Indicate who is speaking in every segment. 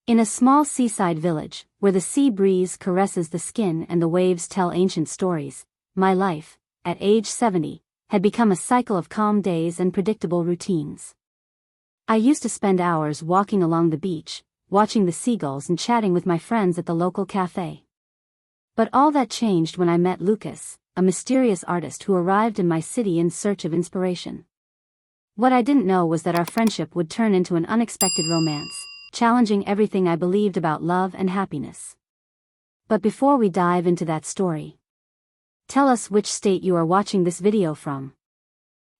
Speaker 1: In a small seaside village, where the sea breeze caresses the skin and the waves tell ancient stories, my life, at age 70, had become a cycle of calm days and predictable routines. I used to spend hours walking along the beach, watching the seagulls and chatting with my friends at the local cafe. But all that changed when I met Lucas, a mysterious artist who arrived in my city in search of inspiration. What I didn't know was that our friendship would turn into an unexpected romance, challenging everything I believed about love and happiness. But before we dive into that story, tell us which state you are watching this video from.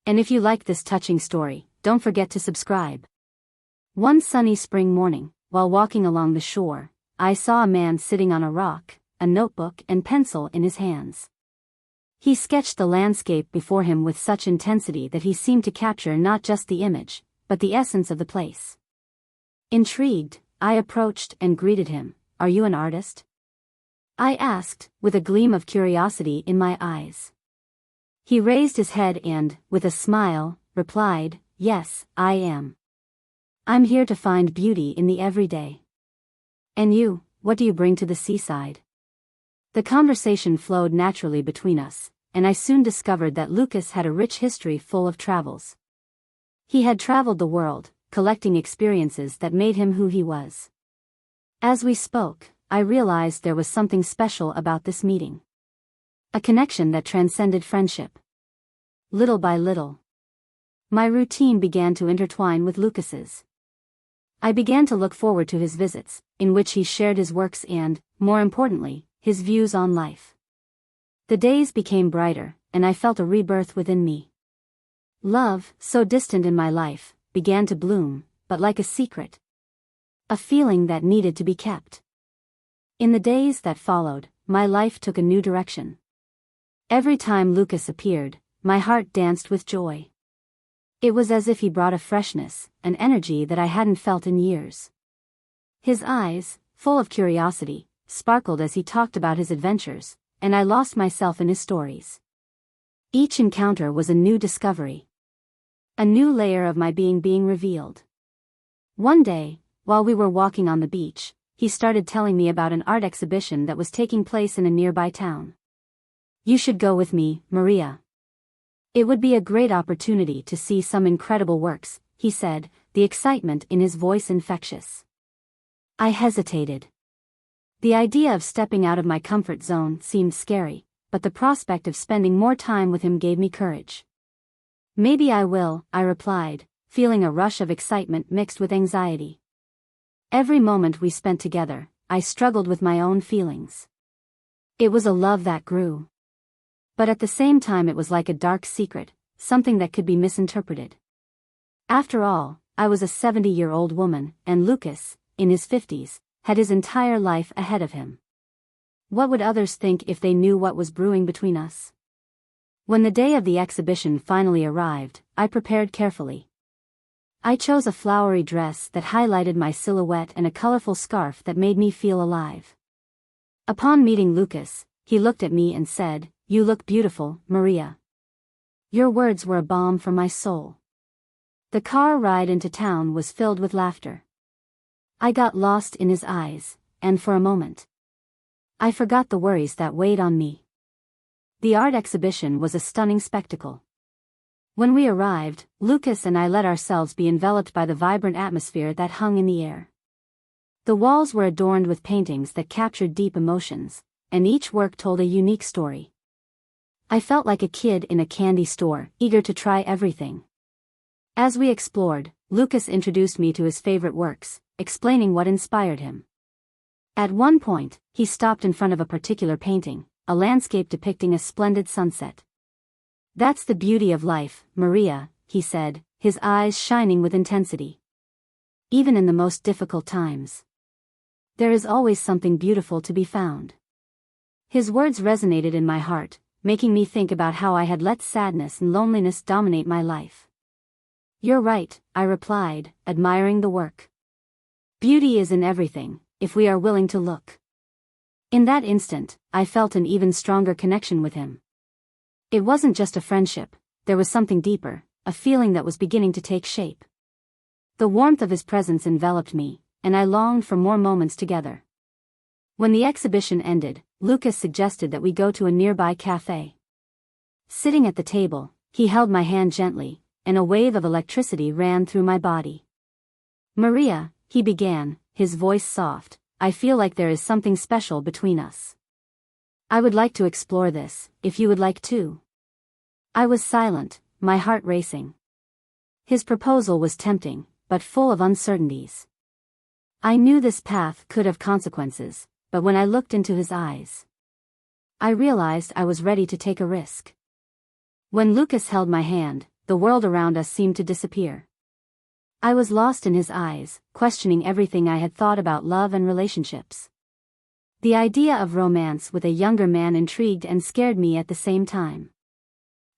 Speaker 1: And if you like this touching story, don't forget to subscribe. One sunny spring morning, while walking along the shore, I saw a man sitting on a rock, a notebook and pencil in his hands. He sketched the landscape before him with such intensity that he seemed to capture not just the image, but the essence of the place. Intrigued, I approached and greeted him. "Are you an artist?" I asked, with a gleam of curiosity in my eyes. He raised his head and, with a smile, replied, "Yes, I am. I'm here to find beauty in the everyday." "And you, what do you bring to the seaside?" The conversation flowed naturally between us, and I soon discovered that Lucas had a rich history full of travels. He had traveled the world, collecting experiences that made him who he was. As we spoke, I realized there was something special about this meeting. A connection that transcended friendship. Little by little, my routine began to intertwine with Lucas's. I began to look forward to his visits, in which he shared his works and, more importantly, his views on life. The days became brighter, and I felt a rebirth within me. Love, so distant in my life, began to bloom, but like a secret. A feeling that needed to be kept. In the days that followed, my life took a new direction. Every time Lucas appeared, my heart danced with joy. It was as if he brought a freshness, an energy that I hadn't felt in years. His eyes, full of curiosity, sparkled as he talked about his adventures, and I lost myself in his stories. Each encounter was a new discovery. A new layer of my being revealed. One day, while we were walking on the beach, he started telling me about an art exhibition that was taking place in a nearby town. "You should go with me, Maria. It would be a great opportunity to see some incredible works," he said, the excitement in his voice infectious. I hesitated. The idea of stepping out of my comfort zone seemed scary, but the prospect of spending more time with him gave me courage. "Maybe I will," I replied, feeling a rush of excitement mixed with anxiety. Every moment we spent together, I struggled with my own feelings. It was a love that grew. But at the same time it was like a dark secret, something that could be misinterpreted. After all, I was a 70-year-old woman, and Lucas, in his 50s, had his entire life ahead of him. What would others think if they knew what was brewing between us? When the day of the exhibition finally arrived, I prepared carefully. I chose a flowery dress that highlighted my silhouette and a colorful scarf that made me feel alive. Upon meeting Lucas, he looked at me and said, "You look beautiful, Maria." Your words were a balm for my soul. The car ride into town was filled with laughter. I got lost in his eyes, and for a moment, I forgot the worries that weighed on me. The art exhibition was a stunning spectacle. When we arrived, Lucas and I let ourselves be enveloped by the vibrant atmosphere that hung in the air. The walls were adorned with paintings that captured deep emotions, and each work told a unique story. I felt like a kid in a candy store, eager to try everything. As we explored, Lucas introduced me to his favorite works, explaining what inspired him. At one point, he stopped in front of a particular painting, a landscape depicting a splendid sunset. "That's the beauty of life, Maria," he said, his eyes shining with intensity. "Even in the most difficult times, there is always something beautiful to be found." His words resonated in my heart, making me think about how I had let sadness and loneliness dominate my life. "You're right," I replied, admiring the work. "Beauty is in everything, if we are willing to look." In that instant, I felt an even stronger connection with him. It wasn't just a friendship, there was something deeper, a feeling that was beginning to take shape. The warmth of his presence enveloped me, and I longed for more moments together. When the exhibition ended, Lucas suggested that we go to a nearby cafe. Sitting at the table, he held my hand gently, and a wave of electricity ran through my body. "Maria," he began, his voice soft, "I feel like there is something special between us. I would like to explore this, if you would like to." I was silent, my heart racing. His proposal was tempting, but full of uncertainties. I knew this path could have consequences, but when I looked into his eyes, I realized I was ready to take a risk. When Lucas held my hand, the world around us seemed to disappear. I was lost in his eyes, questioning everything I had thought about love and relationships. The idea of romance with a younger man intrigued and scared me at the same time.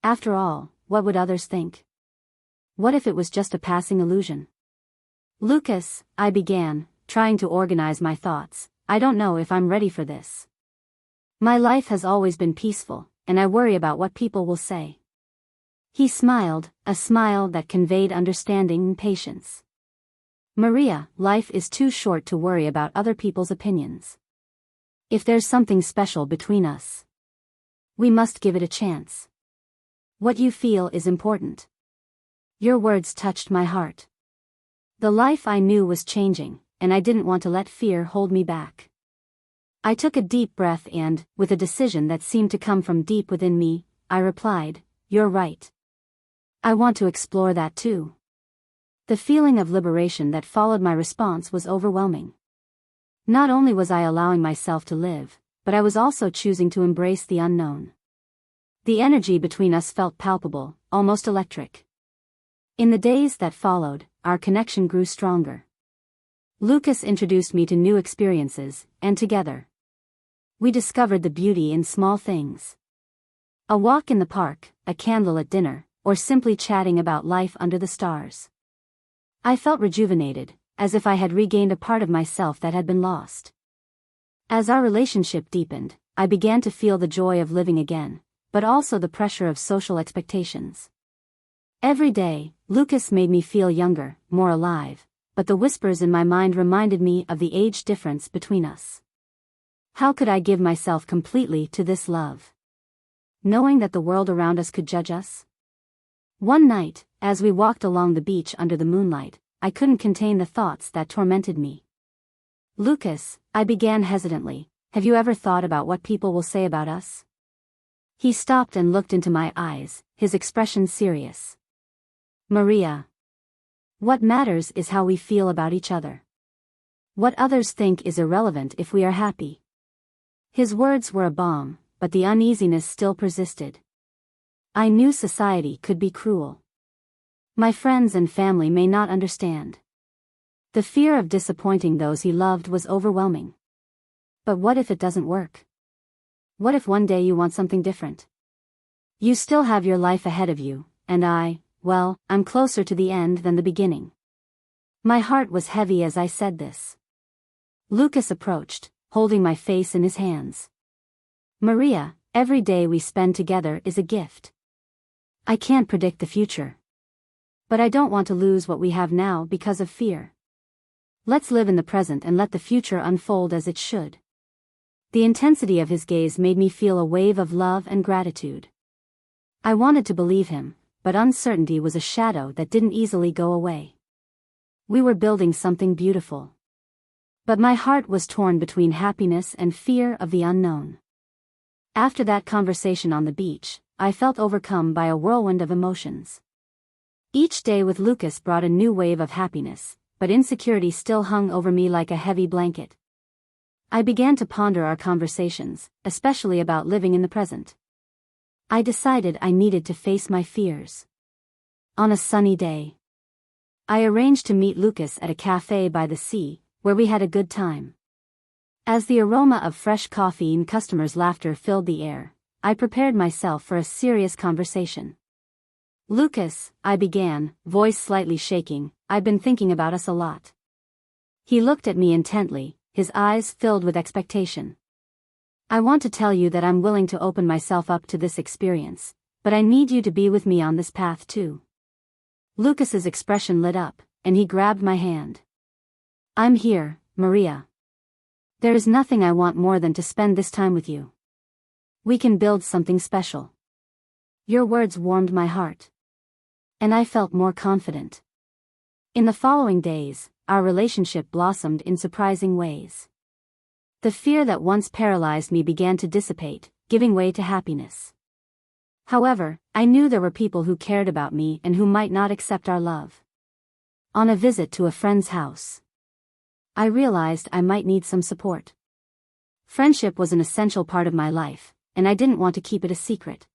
Speaker 1: After all, what would others think? What if it was just a passing illusion? "Lucas," I began, trying to organize my thoughts, "I don't know if I'm ready for this. My life has always been peaceful, and I worry about what people will say." He smiled, a smile that conveyed understanding and patience. "Maria, life is too short to worry about other people's opinions. If there's something special between us, we must give it a chance. What you feel is important." Your words touched my heart. The life I knew was changing, and I didn't want to let fear hold me back. I took a deep breath and, with a decision that seemed to come from deep within me, I replied, "You're right. I want to explore that too." The feeling of liberation that followed my response was overwhelming. Not only was I allowing myself to live, but I was also choosing to embrace the unknown. The energy between us felt palpable, almost electric. In the days that followed, our connection grew stronger. Lucas introduced me to new experiences, and together, we discovered the beauty in small things. A walk in the park, a candle at dinner, or simply chatting about life under the stars. I felt rejuvenated, as if I had regained a part of myself that had been lost. As our relationship deepened, I began to feel the joy of living again, but also the pressure of social expectations. Every day, Lucas made me feel younger, more alive, but the whispers in my mind reminded me of the age difference between us. How could I give myself completely to this love, knowing that the world around us could judge us? One night, as we walked along the beach under the moonlight, I couldn't contain the thoughts that tormented me. "Lucas," I began hesitantly, "have you ever thought about what people will say about us?" He stopped and looked into my eyes, his expression serious. "Maria, what matters is how we feel about each other. What others think is irrelevant if we are happy." His words were a balm, but the uneasiness still persisted. I knew society could be cruel. My friends and family may not understand. The fear of disappointing those he loved was overwhelming. But what if it doesn't work? What if one day you want something different? You still have your life ahead of you, and well, I'm closer to the end than the beginning. My heart was heavy as I said this. Lucas approached, holding my face in his hands. "Maria, every day we spend together is a gift. I can't predict the future. But I don't want to lose what we have now because of fear. Let's live in the present and let the future unfold as it should." The intensity of his gaze made me feel a wave of love and gratitude. I wanted to believe him, but uncertainty was a shadow that didn't easily go away. We were building something beautiful. But my heart was torn between happiness and fear of the unknown. After that conversation on the beach, I felt overcome by a whirlwind of emotions. Each day with Lucas brought a new wave of happiness, but insecurity still hung over me like a heavy blanket. I began to ponder our conversations, especially about living in the present. I decided I needed to face my fears. On a sunny day, I arranged to meet Lucas at a cafe by the sea, where we had a good time. As the aroma of fresh coffee and customers' laughter filled the air, I prepared myself for a serious conversation. "Lucas," I began, voice slightly shaking, "I've been thinking about us a lot." He looked at me intently, his eyes filled with expectation. "I want to tell you that I'm willing to open myself up to this experience, but I need you to be with me on this path too." Lucas's expression lit up, and he grabbed my hand. I'm here, Maria. There is nothing I want more than to spend this time with you. We can build something special. Your words warmed my heart. And I felt more confident. In the following days, our relationship blossomed in surprising ways. The fear that once paralyzed me began to dissipate, giving way to happiness. However, I knew there were people who cared about me and who might not accept our love. On a visit to a friend's house, I realized I might need some support. Friendship was an essential part of my life, and I didn't want to keep it a secret.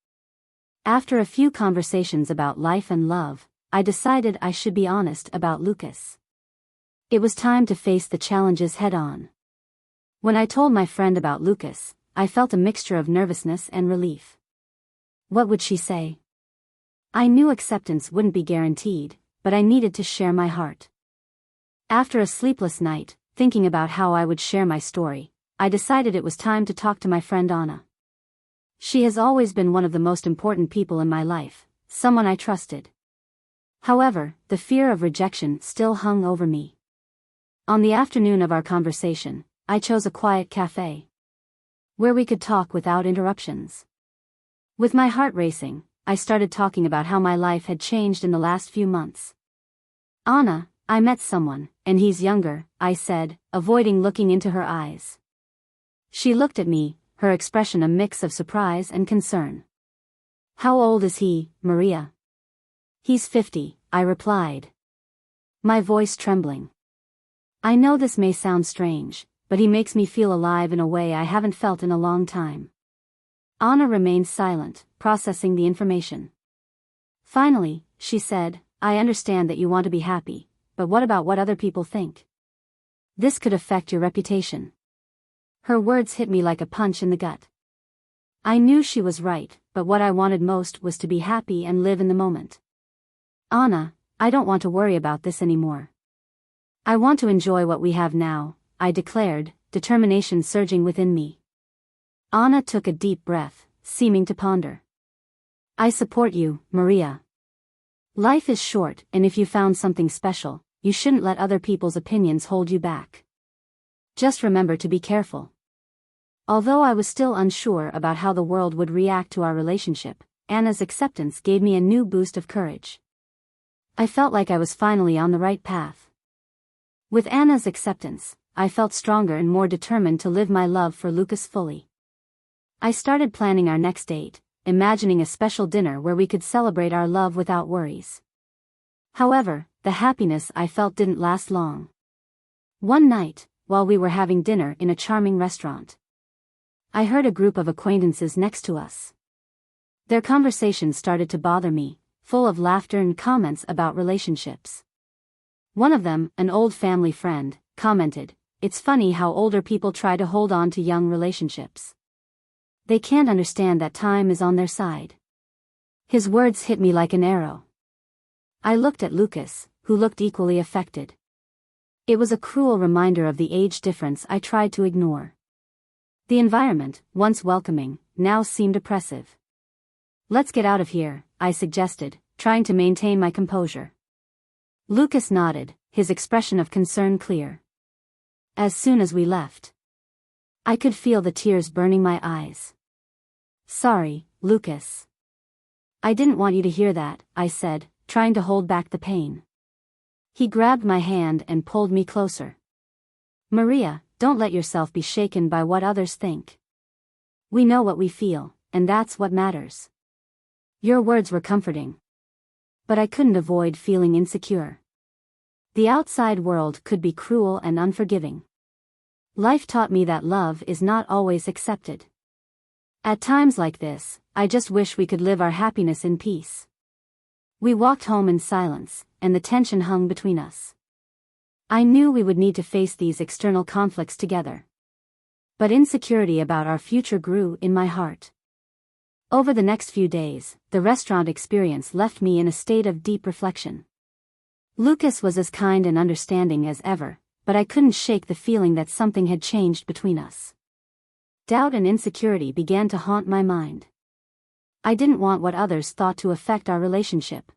Speaker 1: After a few conversations about life and love, I decided I should be honest about Lucas. It was time to face the challenges head-on. When I told my friend about Lucas, I felt a mixture of nervousness and relief. What would she say? I knew acceptance wouldn't be guaranteed, but I needed to share my heart. After a sleepless night, thinking about how I would share my story, I decided it was time to talk to my friend Anna. She has always been one of the most important people in my life, someone I trusted. However, the fear of rejection still hung over me. On the afternoon of our conversation, I chose a quiet cafe, where we could talk without interruptions. With my heart racing, I started talking about how my life had changed in the last few months. Anna, I met someone, and he's younger, I said, avoiding looking into her eyes. She looked at me, her expression a mix of surprise and concern. How old is he, Maria? He's 50, I replied, my voice trembling. I know this may sound strange, but he makes me feel alive in a way I haven't felt in a long time. Anna remained silent, processing the information. Finally, she said, I understand that you want to be happy, but what about what other people think? This could affect your reputation. Her words hit me like a punch in the gut. I knew she was right, but what I wanted most was to be happy and live in the moment. Anna, I don't want to worry about this anymore. I want to enjoy what we have now, I declared, determination surging within me. Anna took a deep breath, seeming to ponder. I support you, Maria. Life is short, and if you found something special, you shouldn't let other people's opinions hold you back. Just remember to be careful. Although I was still unsure about how the world would react to our relationship, Anna's acceptance gave me a new boost of courage. I felt like I was finally on the right path. With Anna's acceptance, I felt stronger and more determined to live my love for Lucas fully. I started planning our next date, imagining a special dinner where we could celebrate our love without worries. However, the happiness I felt didn't last long. One night, while we were having dinner in a charming restaurant, I heard a group of acquaintances next to us. Their conversation started to bother me, full of laughter and comments about relationships. One of them, an old family friend, commented, "It's funny how older people try to hold on to young relationships. They can't understand that time is on their side." His words hit me like an arrow. I looked at Lucas, who looked equally affected. It was a cruel reminder of the age difference I tried to ignore. The environment, once welcoming, now seemed oppressive. "Let's get out of here," I suggested, trying to maintain my composure. Lucas nodded, his expression of concern clear. As soon as we left, I could feel the tears burning my eyes. "Sorry, Lucas. I didn't want you to hear that," I said, trying to hold back the pain. He grabbed my hand and pulled me closer. "Maria, don't let yourself be shaken by what others think. We know what we feel, and that's what matters." Your words were comforting. But I couldn't avoid feeling insecure. The outside world could be cruel and unforgiving. Life taught me that love is not always accepted. At times like this, I just wish we could live our happiness in peace. We walked home in silence, and the tension hung between us. I knew we would need to face these external conflicts together. But insecurity about our future grew in my heart. Over the next few days, the restaurant experience left me in a state of deep reflection. Lucas was as kind and understanding as ever, but I couldn't shake the feeling that something had changed between us. Doubt and insecurity began to haunt my mind. I didn't want what others thought to affect our relationship.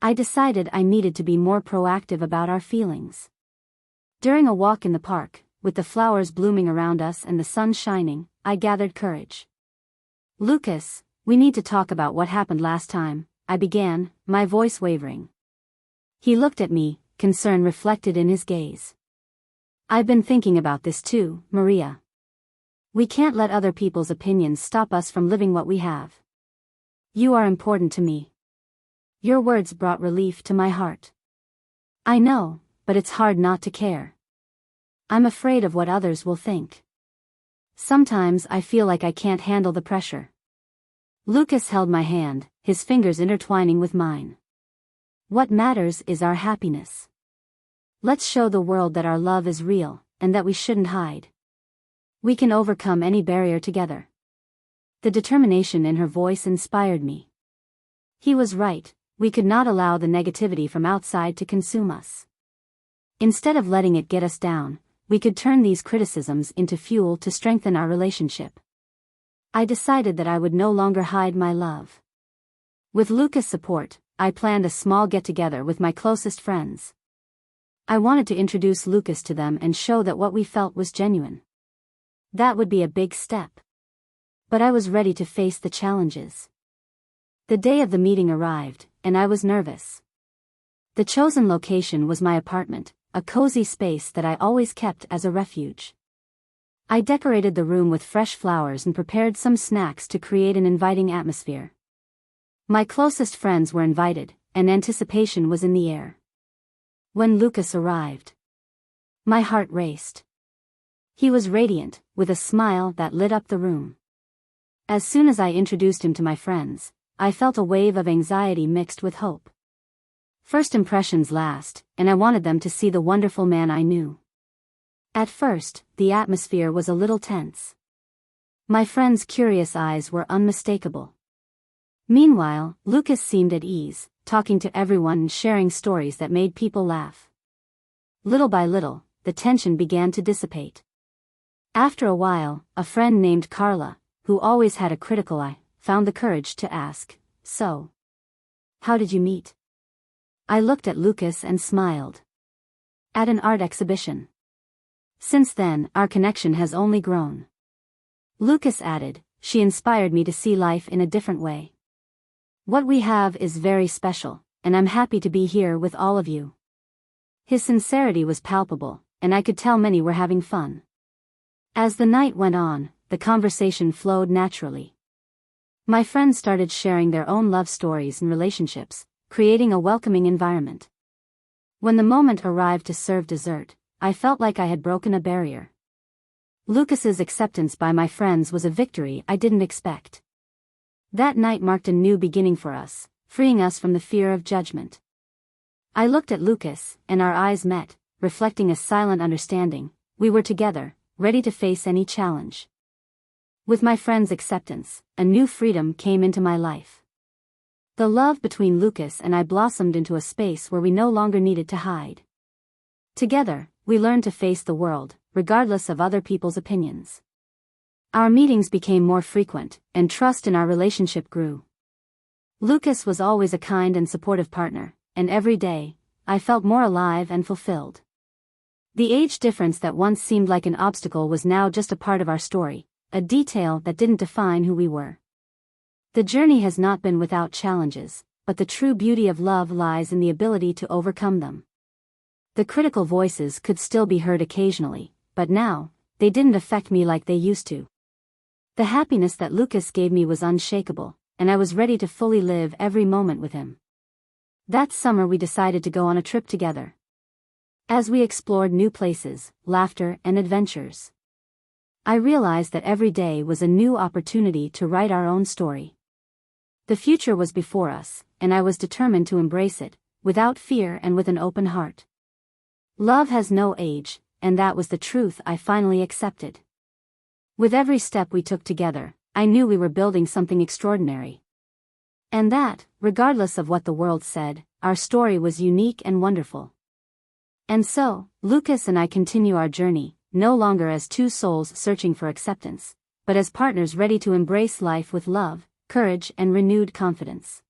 Speaker 1: I decided I needed to be more proactive about our feelings. During a walk in the park, with the flowers blooming around us and the sun shining, I gathered courage. "Lucas, we need to talk about what happened last time," I began, my voice wavering. He looked at me, concern reflected in his gaze. "I've been thinking about this too, Maria. We can't let other people's opinions stop us from living what we have. You are important to me." Your words brought relief to my heart. "I know, but it's hard not to care. I'm afraid of what others will think. Sometimes I feel like I can't handle the pressure." Lucas held my hand, his fingers intertwining with mine. "What matters is our happiness. Let's show the world that our love is real, and that we shouldn't hide. We can overcome any barrier together." The determination in her voice inspired me. He was right, we could not allow the negativity from outside to consume us. Instead of letting it get us down, we could turn these criticisms into fuel to strengthen our relationship. I decided that I would no longer hide my love. With Lucas' support, I planned a small get-together with my closest friends. I wanted to introduce Lucas to them and show that what we felt was genuine. That would be a big step. But I was ready to face the challenges. The day of the meeting arrived, and I was nervous. The chosen location was my apartment, a cozy space that I always kept as a refuge. I decorated the room with fresh flowers and prepared some snacks to create an inviting atmosphere. My closest friends were invited, and anticipation was in the air. When Lucas arrived, my heart raced. He was radiant, with a smile that lit up the room. As soon as I introduced him to my friends, I felt a wave of anxiety mixed with hope. First impressions last, and I wanted them to see the wonderful man I knew. At first, the atmosphere was a little tense. My friends' curious eyes were unmistakable. Meanwhile, Lucas seemed at ease, talking to everyone and sharing stories that made people laugh. Little by little, the tension began to dissipate. After a while, a friend named Carla, who always had a critical eye, found the courage to ask, "So, how did you meet?" I looked at Lucas and smiled. "At an art exhibition." Since then, our connection has only grown. Lucas added, "She inspired me to see life in a different way. What we have is very special, and I'm happy to be here with all of you." His sincerity was palpable, and I could tell many were having fun. As the night went on, the conversation flowed naturally. My friends started sharing their own love stories and relationships, creating a welcoming environment. When the moment arrived to serve dessert, I felt like I had broken a barrier. Lucas's acceptance by my friends was a victory I didn't expect. That night marked a new beginning for us, freeing us from the fear of judgment. I looked at Lucas, and our eyes met, reflecting a silent understanding. We were together, ready to face any challenge. With my friend's acceptance, a new freedom came into my life. The love between Lucas and I blossomed into a space where we no longer needed to hide. Together, we learned to face the world, regardless of other people's opinions. Our meetings became more frequent, and trust in our relationship grew. Lucas was always a kind and supportive partner, and every day, I felt more alive and fulfilled. The age difference that once seemed like an obstacle was now just a part of our story, a detail that didn't define who we were. The journey has not been without challenges, but the true beauty of love lies in the ability to overcome them. The critical voices could still be heard occasionally, but now, they didn't affect me like they used to. The happiness that Lucas gave me was unshakable, and I was ready to fully live every moment with him. That summer we decided to go on a trip together. As we explored new places, laughter, and adventures, I realized that every day was a new opportunity to write our own story. The future was before us, and I was determined to embrace it, without fear and with an open heart. Love has no age, and that was the truth I finally accepted. With every step we took together, I knew we were building something extraordinary. And that, regardless of what the world said, our story was unique and wonderful. And so, Lucas and I continue our journey, no longer as two souls searching for acceptance, but as partners ready to embrace life with love, courage, and renewed confidence.